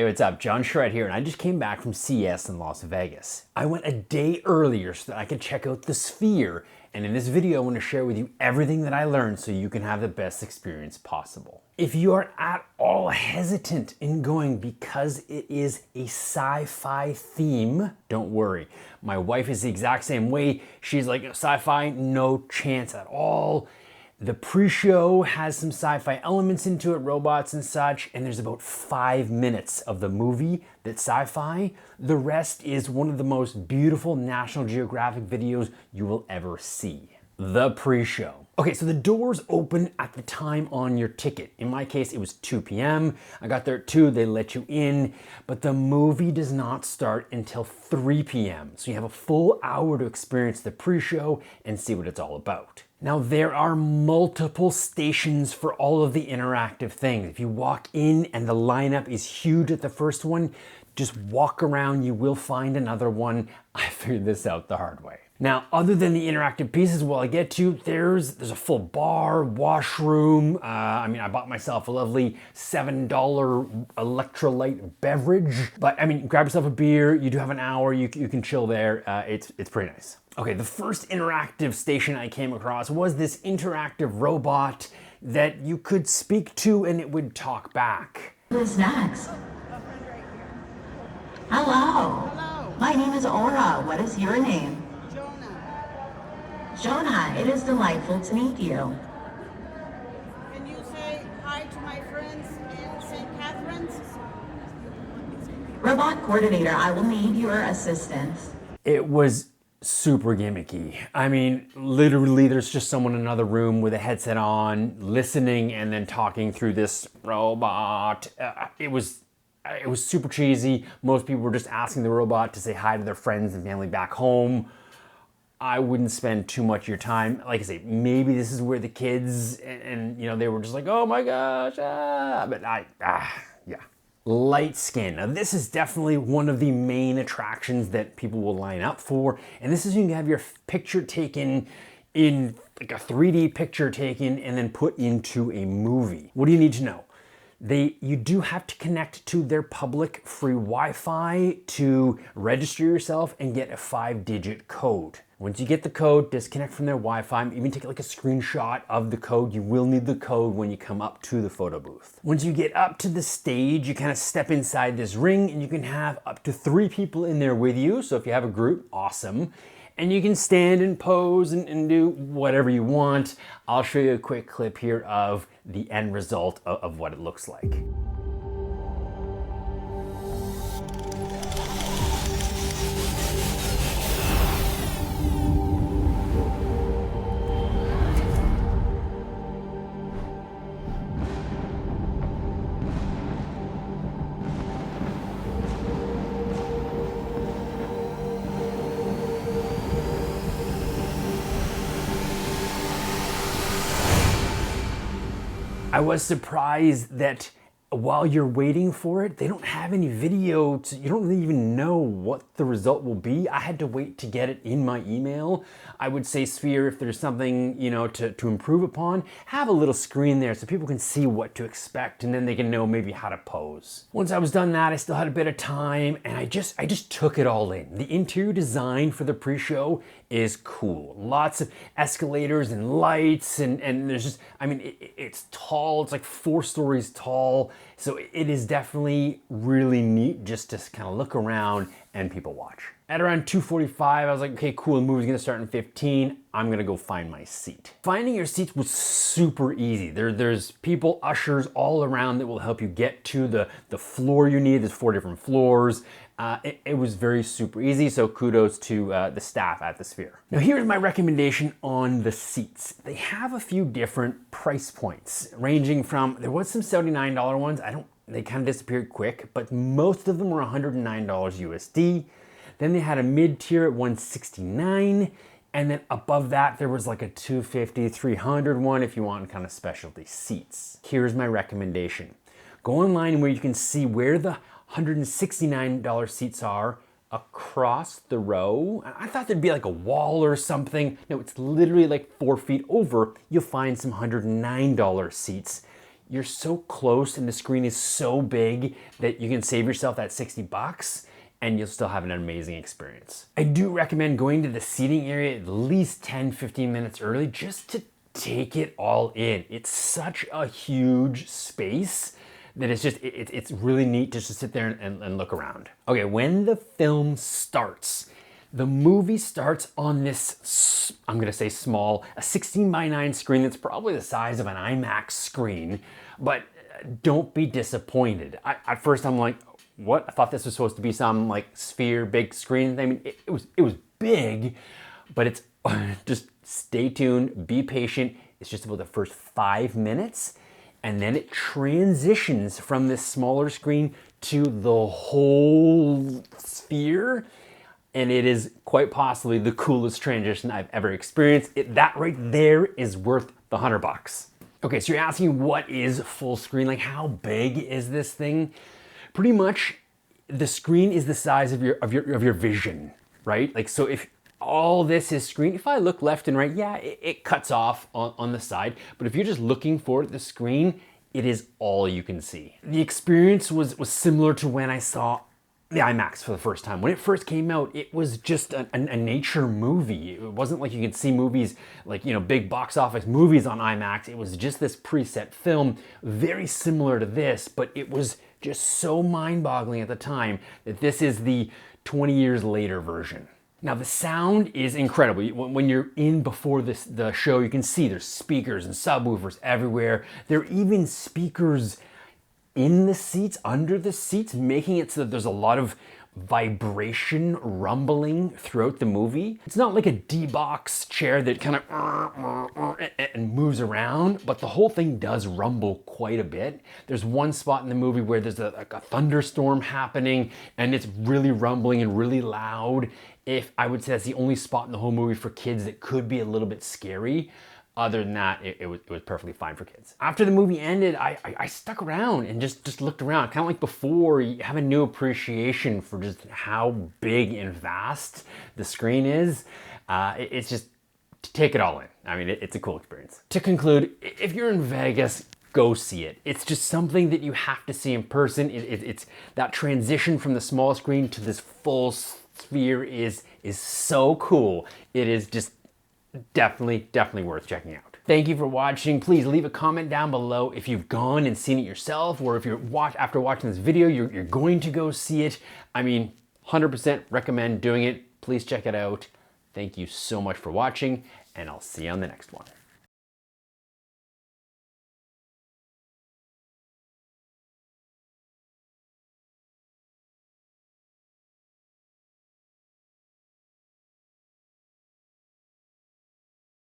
Hey, what's up? John Shred here, and I just came back from CES in Las Vegas. I went a day earlier so that I could check out the Sphere, and in this video I want to share with you everything that I learned so you can have the best experience possible. If you are at all hesitant in going because it is a sci-fi theme, don't worry. My wife is the exact same way. She's like, sci-fi, no chance at all. The pre-show has some sci-fi elements into it, robots and such, and there's about 5 minutes of the movie that's sci-fi. The rest is one of the most beautiful National Geographic videos you will ever see. The pre-show. Okay, so the doors open at the time on your ticket. In my case, it was 2 p.m. I got there at 2, they let you in, but the movie does not start until 3 p.m. So you have a full hour to experience the pre-show and see what it's all about. Now, there are multiple stations for all of the interactive things. If you walk in and the lineup is huge at the first one, just walk around, you will find another one. I figured this out the hard way. Now, other than the interactive pieces, I get to, there's a full bar, washroom. I bought myself a lovely $7 electrolyte beverage. But grab yourself a beer. You do have an hour. You can chill there. It's pretty nice. Okay, the first interactive station I came across was this interactive robot that you could speak to and it would talk back. Who's next? Hello. Hello. My name is Aura. What is your name? Jonah. Jonah. It is delightful to meet you. Can you say hi to my friends in St. Catharines? Robot coordinator, I will need your assistance. It was super gimmicky. Literally there's just someone in another room with a headset on, listening and then talking through this robot. It was super cheesy. Most people were just asking the robot to say hi to their friends and family back home. I wouldn't spend too much of your time. Like I say, maybe this is where the kids and they were just like, oh my gosh, yeah. Light skin. Now this is definitely one of the main attractions that people will line up for. And this is you can have your picture taken in like a 3D picture taken and then put into a movie. What do you need to know? You do have to connect to their public free Wi-Fi to register yourself and get a 5-digit code. Once you get the code, disconnect from their Wi-Fi, even take like a screenshot of the code. You will need the code when you come up to the photo booth. Once you get up to the stage, you kind of step inside this ring and you can have up to 3 people in there with you. So if you have a group, awesome. And you can stand and pose and do whatever you want. I'll show you a quick clip here of the end result of what it looks like. I was surprised that while you're waiting for it, they don't have any video, you don't really even know what the result will be. I had to wait to get it in my email. I would say, Sphere, if there's something, to improve upon, have a little screen there so people can see what to expect and then they can know maybe how to pose. Once I was done that, I still had a bit of time and I just took it all in. The interior design for the pre-show is cool. Lots of escalators and lights and there's just, it's tall, it's like 4 stories tall. So it is definitely really neat just to kind of look around and people watch. At around 2:45, I was like, okay, cool, the movie's gonna start in 15. I'm gonna go find my seat. Finding your seats was super easy. There's people, ushers all around that will help you get to the floor you need. There's 4 different floors. It was very super easy, so kudos to the staff at the Sphere. Now here's my recommendation on the seats. They have a few different price points, ranging from, there was some $79 ones, they kind of disappeared quick, but most of them were $109 USD. Then they had a mid-tier at $169, and then above that there was like a $250, $300 one if you want kind of specialty seats. Here's my recommendation. Go online where you can see where the $169 seats are across the row. I thought there'd be like a wall or something. No, it's literally like 4 feet over. You'll find some $109 seats. you're so close and the screen is so big that you can save yourself that $60 and you'll still have an amazing experience. I do recommend going to the seating area at least 10-15 minutes early just to take it all in. It's such a huge space that it's really neat just to sit there and look around. Okay, when the film starts, the movie starts on this, I'm gonna say small, a 16:9 screen that's probably the size of an IMAX screen, but don't be disappointed. At first I'm like, what? I thought this was supposed to be some like sphere, big screen. I mean, it was big, but it's just stay tuned, be patient. It's just about the first 5 minutes, and then it transitions from this smaller screen to the whole sphere. And it is quite possibly the coolest transition I've ever experienced. That right there is worth the $100. Okay, so you're asking what is full screen? Like how big is this thing? Pretty much the screen is the size of your vision, right? Like, so if all this is screen, if I look left and right, yeah, it cuts off on the side. But if you're just looking for the screen, it is all you can see. The experience was similar to when I saw the IMAX for the first time. When it first came out, it was just a nature movie. It wasn't like you could see movies like, you know, big box office movies on IMAX. It was just this preset film, very similar to this, but it was just so mind-boggling at the time that this is the 20 years later version. Now the sound is incredible. When you're in before the show, you can see there's speakers and subwoofers everywhere. There are even speakers in the seats, under the seats, making it so that there's a lot of vibration rumbling throughout the movie. It's not like a D-box chair that kind of and moves around, but the whole thing does rumble quite a bit. There's one spot in the movie where there's like a thunderstorm happening and it's really rumbling and really loud. I would say that's the only spot in the whole movie for kids that could be a little bit scary. Other than that, it was perfectly fine for kids. After the movie ended, I stuck around and just looked around. Kind of like before, you have a new appreciation for just how big and vast the screen is. It's just, take it all in. I mean, it's a cool experience. To conclude, if you're in Vegas, go see it. It's just something that you have to see in person. It's that transition from the small screen to this full sphere is so cool. It is just definitely worth checking out. Thank you for watching. Please leave a comment down below if you've gone and seen it yourself, or if you're after watching this video, you're going to go see it. I mean, 100% recommend doing it. Please check it out. Thank you so much for watching, and I'll see you on the next one.